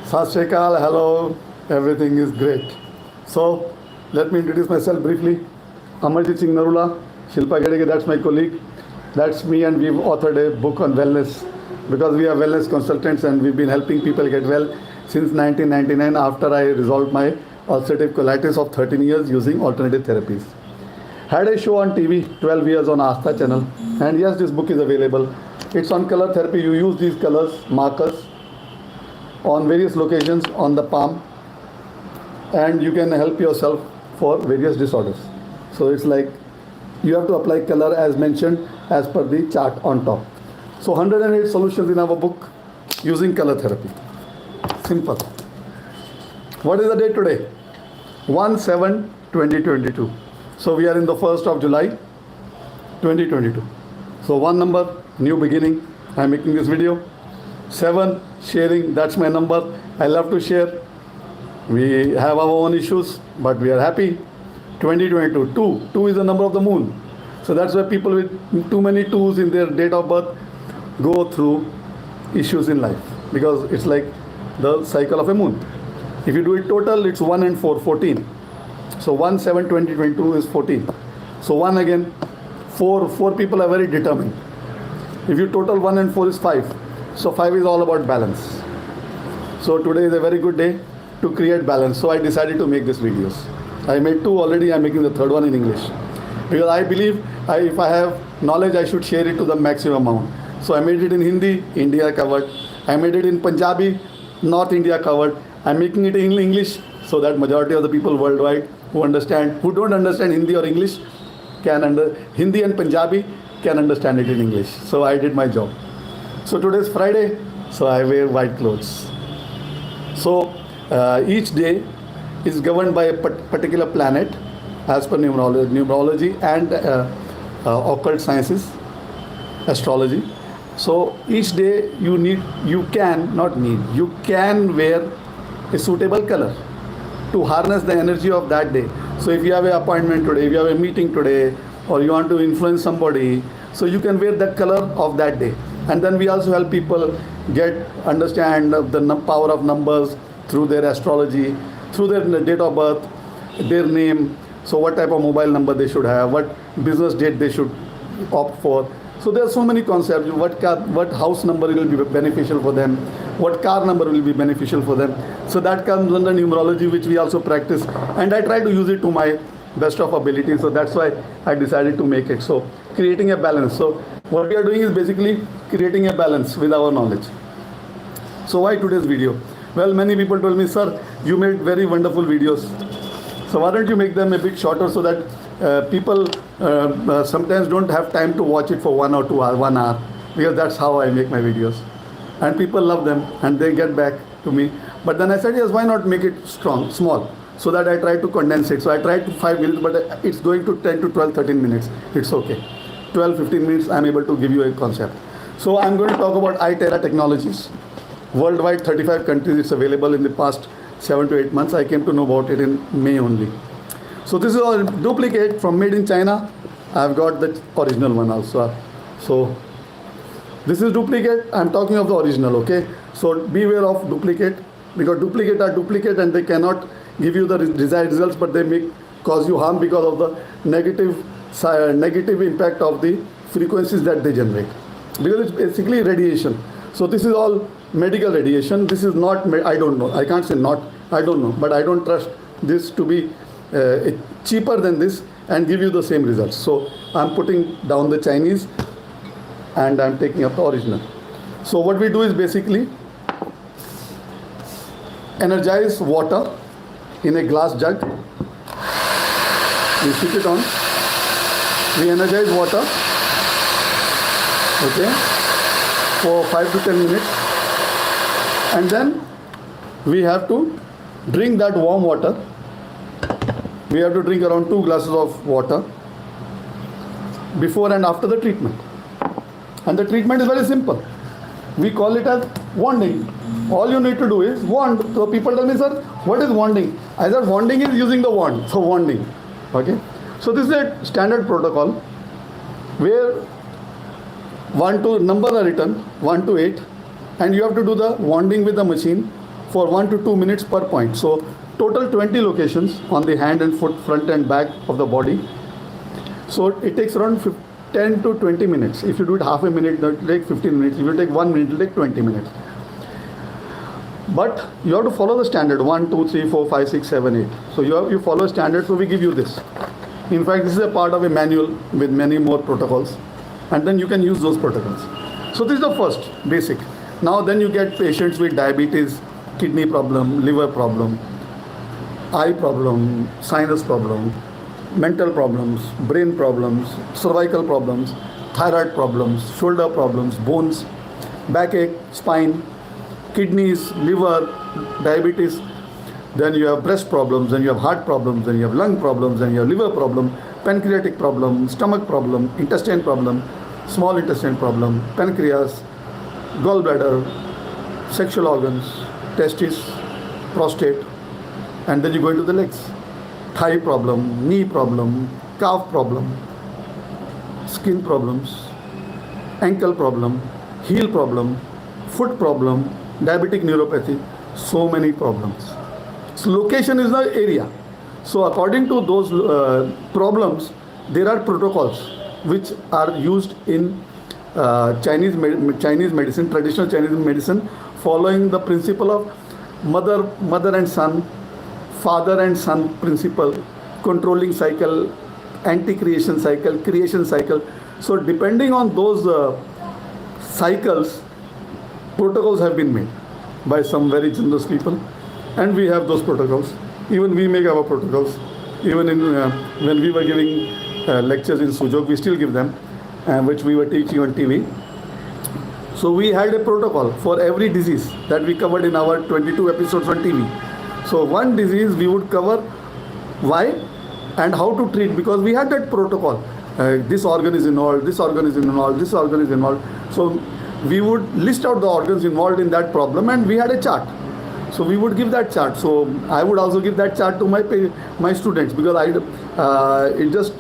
Sat Shri Akal, hello, everything is great. So, let me introduce myself briefly. Amarjit Singh Narula, Shilpa Gadege, that's my colleague. That's me, and we've authored a book on wellness because we are wellness consultants and we've been helping people get well since 1999 after I resolved my ulcerative colitis of 13 years using alternative therapies. Had a show on TV 12 years on Aastha channel, and yes, this book is available. It's on color therapy. You use these colors, markers, on various locations on the palm, and you can help yourself for various disorders. So it's like you have to apply color as mentioned as per the chart on top. So 108 solutions in our book using color therapy. Simple. What is the date today? 1/7/2022. So we are in the 1st of July 2022. So one number, new beginning. I am making this video. 7, sharing, that's my number. I love to share. We have our own issues, but we are happy. 2022, 2 is the number of the moon. So that's why people with too many 2s in their date of birth go through issues in life, because it's like the cycle of a moon. If you do it total, it's 1 and 4, 14. So 1/7/2022 is 14. So 1 again, 4 people are very determined. If you total 1 and 4 is 5. So 5 is all about balance. So today is a very good day to create balance. So I decided to make these videos. I made 2 already. I'm making the 3rd one in English. Because I believe if I have knowledge, I should share it to the maximum amount. So I made it in Hindi, India covered. I made it in Punjabi, North India covered. I'm making it in English so that majority of the people worldwide who don't understand Hindi or English Hindi and Punjabi can understand it in English. So I did my job. So today is Friday, so I wear white clothes. So each day is governed by a particular planet as per numerology and occult sciences, astrology. So each day you can wear a suitable color to harness the energy of that day. So if you have an appointment today, if you have a meeting today, or you want to influence somebody, so you can wear that color of that day. And then we also help people understand the power of numbers through their astrology, through their date of birth, their name. So what type of mobile number they should have, what business date they should opt for. So there are so many concepts. What house number will be beneficial for them, what car number will be beneficial for them. So that comes under numerology, which we also practice, and I try to use it to my best of ability. So that's why I decided to make it. So creating a balance. So what we are doing is basically creating a balance with our knowledge. So why today's video? Well, many people told me, sir, you made very wonderful videos. So why don't you make them a bit shorter so that people sometimes don't have time to watch it for 1 or 2 hours, 1 hour, because that's how I make my videos. And people love them and they get back to me. But then I said, yes, why not make it small? So that I try to condense it. So I tried to 5 minutes, but it's going to 10 to 12, 13 minutes. It's okay. 12, 15 minutes, I'm able to give you a concept. So I'm going to talk about Itera technologies. Worldwide, 35 countries it's available. In the past 7 to 8 months, I came to know about it in May only. So this is all duplicate from made in China. I've got the original one also. So this is duplicate. I'm talking of the original, okay? So beware of duplicate, because duplicate are duplicate and they cannot give you the desired results, but they cause you harm because of the negative impact of the frequencies that they generate. Because it's basically radiation. So this is all medical radiation. This is not, I don't know. I can't say not, I don't know. But I don't trust this to be cheaper than this and give you the same results. So I'm putting down the Chinese and I'm taking up the original. So what we do is basically energize water in a glass jug. We switch it on. We energize water, okay, for 5 to 10 minutes. And then we have to drink that warm water. We have to drink around 2 glasses of water before and after the treatment. And the treatment is very simple. We call it as wanding. All you need to do is wand. So people tell me, sir, what is wanding? I said wanding is using the wand. So wanding. Okay. So this is a standard protocol where numbers are written 1 to 8, and you have to do the wanding with the machine for 1 to 2 minutes per point. So total 20 locations on the hand and foot, front and back of the body. So it takes around 10 to 20 minutes. If you do it half a minute, it will take 15 minutes. If you take 1 minute, it will take 20 minutes. But you have to follow the standard 1, 2, 3, 4, 5, 6, 7, 8. So you follow standard, so we give you this. In fact, this is a part of a manual with many more protocols, and then you can use those protocols. So this is the first basic. Now then you get patients with diabetes, kidney problem, liver problem, eye problem, sinus problem, mental problems, brain problems, cervical problems, thyroid problems, shoulder problems, bones, backache, spine, kidneys, liver, diabetes. Then you have breast problems, then you have heart problems, then you have lung problems, then you have liver problem, pancreatic problem, stomach problem, intestine problem, small intestine problem, pancreas, gallbladder, sexual organs, testes, prostate, and then you go into the legs. Thigh problem, knee problem, calf problem, skin problems, ankle problem, heel problem, foot problem, diabetic neuropathy, so many problems. So location is the area. So according to those problems, there are protocols which are used in Chinese medicine, traditional Chinese medicine, following the principle of mother and son, father and son principle, controlling cycle, anti-creation cycle, creation cycle. So depending on those cycles, protocols have been made by some very generous people, and we have those protocols. Even we make our protocols. Even in when we were giving lectures in Sujok, we still give them, which we were teaching on TV. So we had a protocol for every disease that we covered in our 22 episodes on TV. So one disease we would cover why and how to treat, because we had that protocol. This organ is involved, this organ is involved, this organ is involved. So we would list out the organs involved in that problem, and we had a chart. So we would give that chart. So I would also give that chart to my students, because it just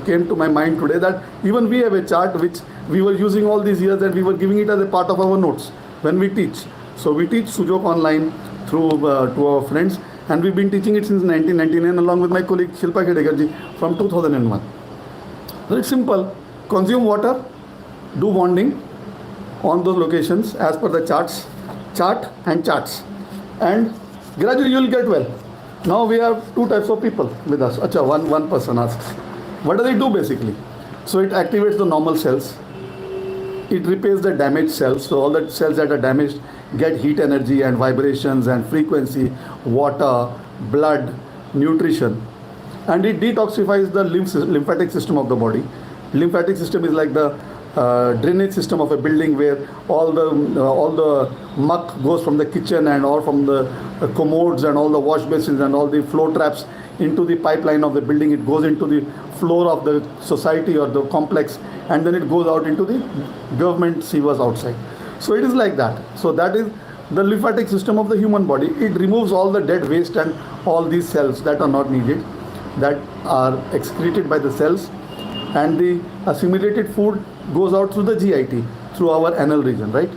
came to my mind today that even we have a chart which we were using all these years, and we were giving it as a part of our notes when we teach. So we teach Sujok online through to our friends, and we've been teaching it since 1999 along with my colleague Shilpa Kedekarji from 2001. So it's simple. Consume water, do bonding on those locations as per the chart and charts, and gradually you will get well. Now we have two types of people with us. Acha, one person asks, what does it do basically? So it activates the normal cells. It repairs the damaged cells. So all the cells that are damaged get heat energy and vibrations and frequency, water, blood, nutrition. And it detoxifies the lymphatic system of the body. Lymphatic system is like the drainage system of a building, where all the muck goes from the kitchen and all from the commodes and all the wash basins and all the flow traps into the pipeline of the building. It goes into the floor of the society or the complex, and then it goes out into the government sewers outside. So it is like that. So that is the lymphatic system of the human body. It removes all the dead waste and all these cells that are not needed, that are excreted by the cells, and the assimilated food goes out through the GIT, through our anal region, right?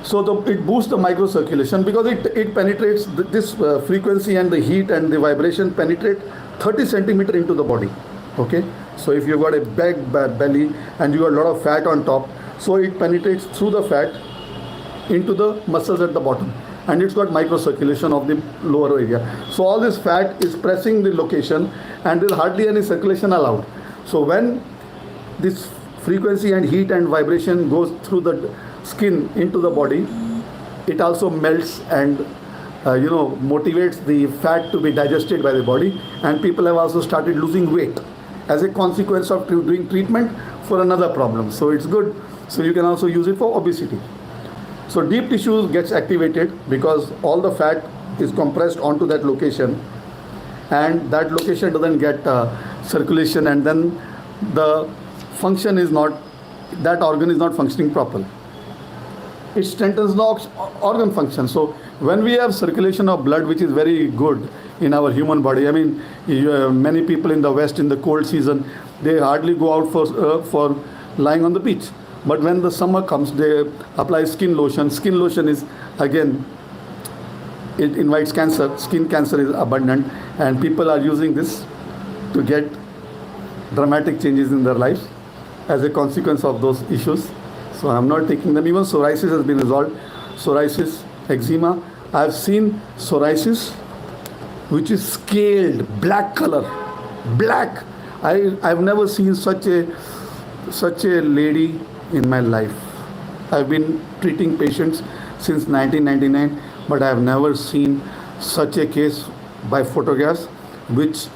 So it boosts the microcirculation, because it penetrates this frequency, and the heat and the vibration penetrate 30 centimeter into the body. Okay, so if you've got a big belly and you got a lot of fat on top, so it penetrates through the fat into the muscles at the bottom, and it's got microcirculation of the lower area. So all this fat is pressing the location, and there's hardly any circulation allowed. So when this frequency and heat and vibration goes through the skin into the body, it also melts and motivates the fat to be digested by the body, and people have also started losing weight as a consequence of doing treatment for another problem. So it's good. So you can also use it for obesity. So deep tissue gets activated because all the fat is compressed onto that location, and that location doesn't get circulation, and then the function is not, that organ is not functioning properly. It strengthens the organ function. So when we have circulation of blood, which is very good in our human body, I mean, many people in the West in the cold season, they hardly go out for lying on the beach. But when the summer comes, they apply skin lotion. Skin lotion is again it invites cancer. Skin cancer is abundant, and people are using this to get dramatic changes in their lives as a consequence of those issues. So I'm not taking them. Even psoriasis has been resolved. Psoriasis, eczema. I've seen psoriasis which is scaled, black color, black. I've never seen such a lady in my life. I've been treating patients since 1999, but I've never seen such a case by photographs which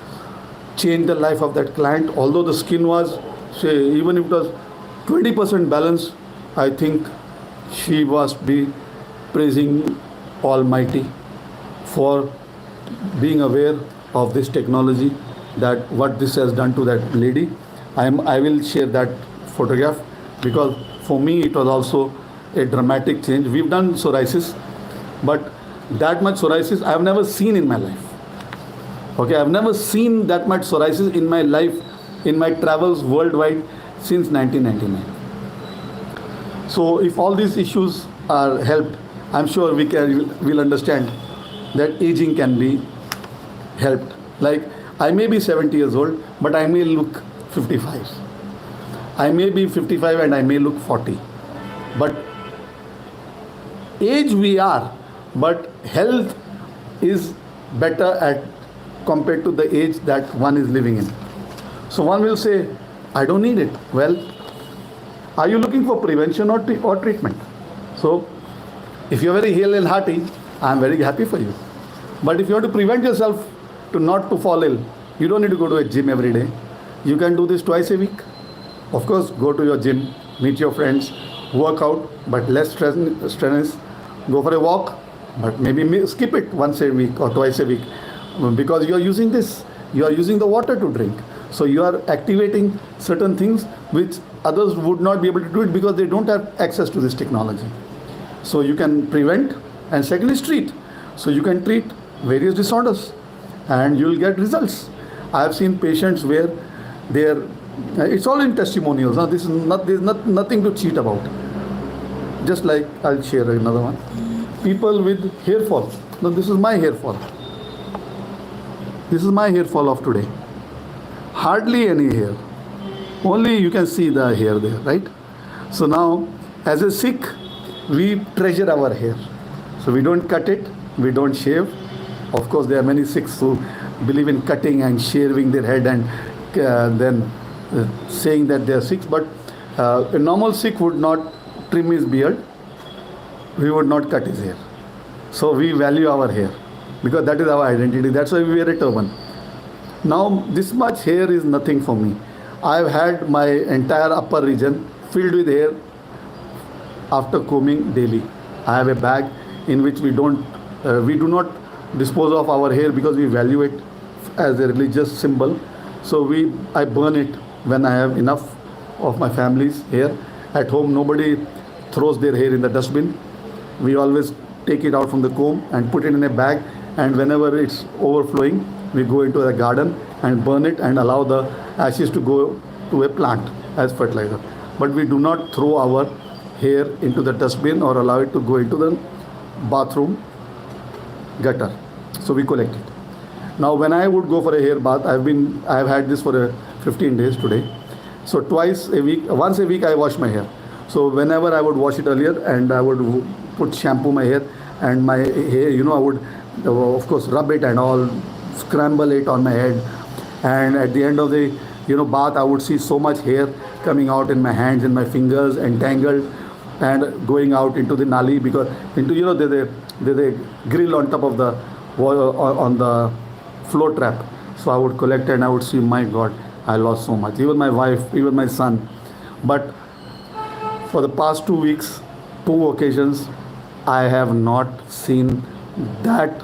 changed the life of that client. Although the skin was, say, even if it was 20% balanced, I think she must be praising Almighty for being aware of this technology, that what this has done to that lady. I will share that photograph because for me it was also a dramatic change. We've done psoriasis, but that much psoriasis I have never seen in my life. Okay, I've never seen that much psoriasis in my life, in my travels worldwide since 1999. So if all these issues are helped, I'm sure we'll understand that aging can be helped. Like, I may be 70 years old, but I may look 55. I may be 55 and I may look 40. But age we are, but health is better at compared to the age that one is living in. So one will say, I don't need it. Well, are you looking for prevention or treatment? So if you're very hale and hearty, I'm very happy for you. But if you want to prevent yourself not to fall ill, you don't need to go to a gym every day. You can do this twice a week. Of course, go to your gym, meet your friends, work out, but less strenuous. Go for a walk, but maybe skip it once a week or twice a week, because you are using this. You are using the water to drink. So you are activating certain things which others would not be able to do it because they don't have access to this technology. So you can prevent, and second is treat. So you can treat various disorders and you will get results. I have seen patients where it's all in testimonials. Now there's nothing to cheat about. Just like, I'll share another one. People with hair fall. Now this is my hair fall. This is my hair fall of today. Hardly any hair. Only you can see the hair there, right? So now, as a Sikh, we treasure our hair. So we don't cut it, we don't shave. Of course, there are many Sikhs who believe in cutting and shaving their head and then saying that they are Sikhs. But a normal Sikh would not trim his beard. We would not cut his hair. So we value our hair because that is our identity. That's why we wear a turban. Now, this much hair is nothing for me. I've had my entire upper region filled with hair after combing daily. I have a bag in which we do not dispose of our hair because we value it as a religious symbol. So I burn it when I have enough of my family's hair. At home, nobody throws their hair in the dustbin. We always take it out from the comb and put it in a bag, and whenever it's overflowing, we go into the garden and burn it and allow the ashes to go to a plant as fertilizer. But we do not throw our hair into the dustbin or allow it to go into the bathroom gutter. So we collect it. Now when I would go for a hair bath, I have had this for 15 days today. So once a week I wash my hair. So whenever I would wash it earlier, and I would put shampoo my hair, and my hair, I would of course rub it and all, scramble it on my head, and at the end of the bath, I would see so much hair coming out in my hands and my fingers, entangled and going out into the nali, because there's a grill on top of the wall, on the floor trap. So I would collect and I would see, my God, I lost so much. Even my wife, even my son. But for the past 2 weeks, 2 occasions, I have not seen that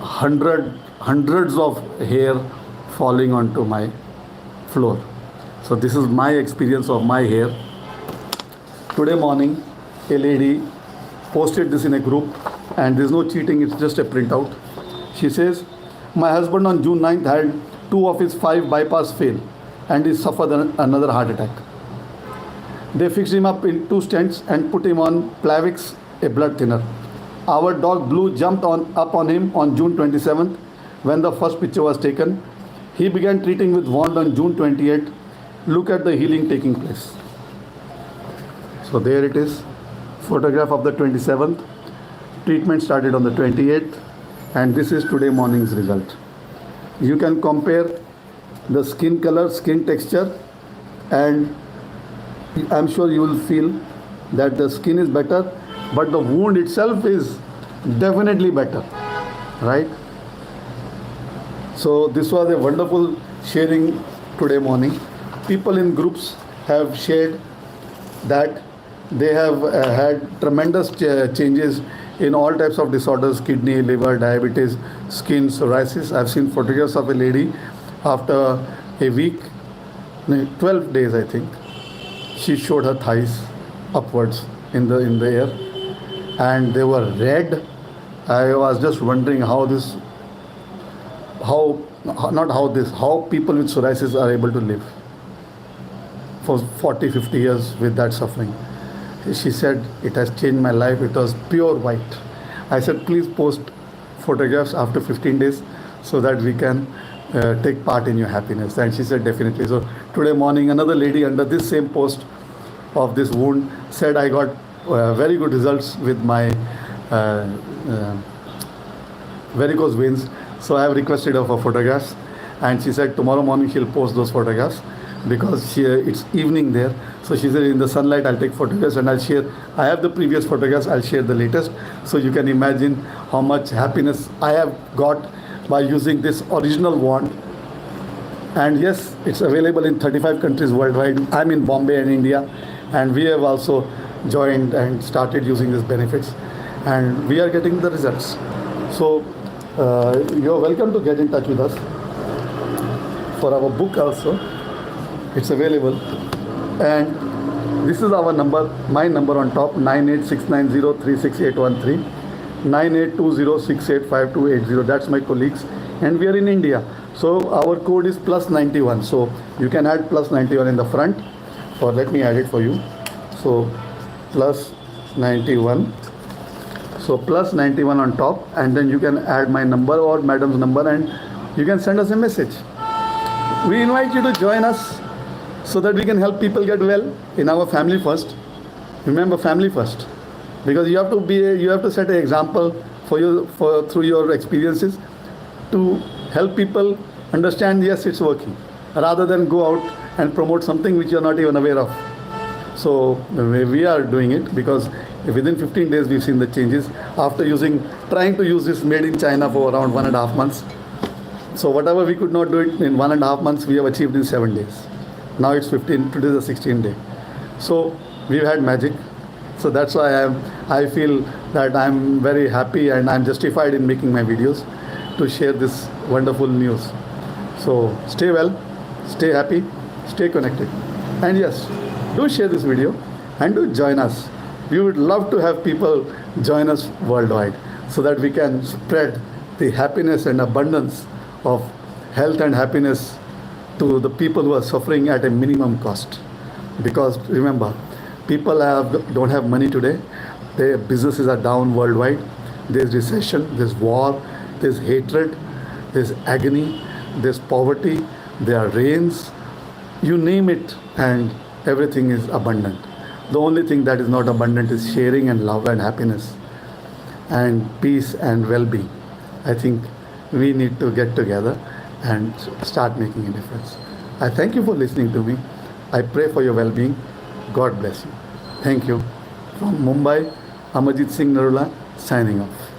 hundreds of hair falling onto my floor. So this is my experience of my hair. Today morning, a lady posted this in a group, and there's no cheating, it's just a printout. She says, my husband on June 9th had 2 of his 5 bypass fail and he suffered another heart attack. They fixed him up in 2 stents and put him on Plavix, a blood thinner. Our dog Blue jumped up on him on June 27th when the first picture was taken. He began treating with wand on June 28th. Look at the healing taking place. So there it is. Photograph of the 27th. Treatment started on the 28th. And this is today morning's result. You can compare the skin color, skin texture, and I'm sure you will feel that the skin is better, but the wound itself is definitely better, right? So this was a wonderful sharing today morning. People in groups have shared that they have had tremendous changes in all types of disorders: kidney, liver, diabetes, skin, psoriasis. I've seen photographs of a lady after a week, 12 days I think. She showed her thighs upwards in the air, and they were red. I was just wondering how people with psoriasis are able to live for 40-50 years with that suffering. She said, it has changed my life. It was pure white. I said, please post photographs after 15 days so that we can take part in your happiness. And she said, definitely. So today morning, another lady under this same post of this wound said, I got very good results with my varicose veins. So I have requested her for photographs. And she said, tomorrow morning she'll post those photographs because it's evening there. So she said, in the sunlight, I'll take photographs and I'll share. I have the previous photographs, I'll share the latest. So you can imagine how much happiness I have got by using this original wand. And yes, it's available in 35 countries worldwide. I'm in Bombay and India, and we have also joined and started using these benefits, and we are getting the results. So you're welcome to get in touch with us for our book also. It's available. And this is our number, my number on top, 9869036813, 9820685280. That's my colleagues, and we are in India. So our code is +91. So you can add +91 in the front, or let me add it for you. So +91. So +91 on top, and then you can add my number or madam's number, and you can send us a message. We invite you to join us so that we can help people get well in our family first. Remember, family first, because you have to set an example through your experiences to help people understand, yes, it's working, rather than go out and promote something which you're not even aware of. So we are doing it because within 15 days we've seen the changes after trying to use this made in China for around 1.5 months. So whatever we could not do it in 1.5 months, we have achieved in 7 days. Now it's 15, today is the 16th day. So we've had magic. So that's why I feel that I'm very happy and I'm justified in making my videos to share this wonderful news. So stay well, stay happy, stay connected. And yes, do share this video and do join us. We would love to have people join us worldwide so that we can spread the happiness and abundance of health and happiness to the people who are suffering at a minimum cost. Because remember, people don't have money today. Their businesses are down worldwide. There's recession, there's war, there's hatred, there's agony, there's poverty, there are rains, you name it, and everything is abundant. The only thing that is not abundant is sharing and love and happiness and peace and well-being. I think we need to get together and start making a difference. I thank you for listening to me. I pray for your well-being. God bless you. Thank you. From Mumbai, Amarjit Singh Narula signing off.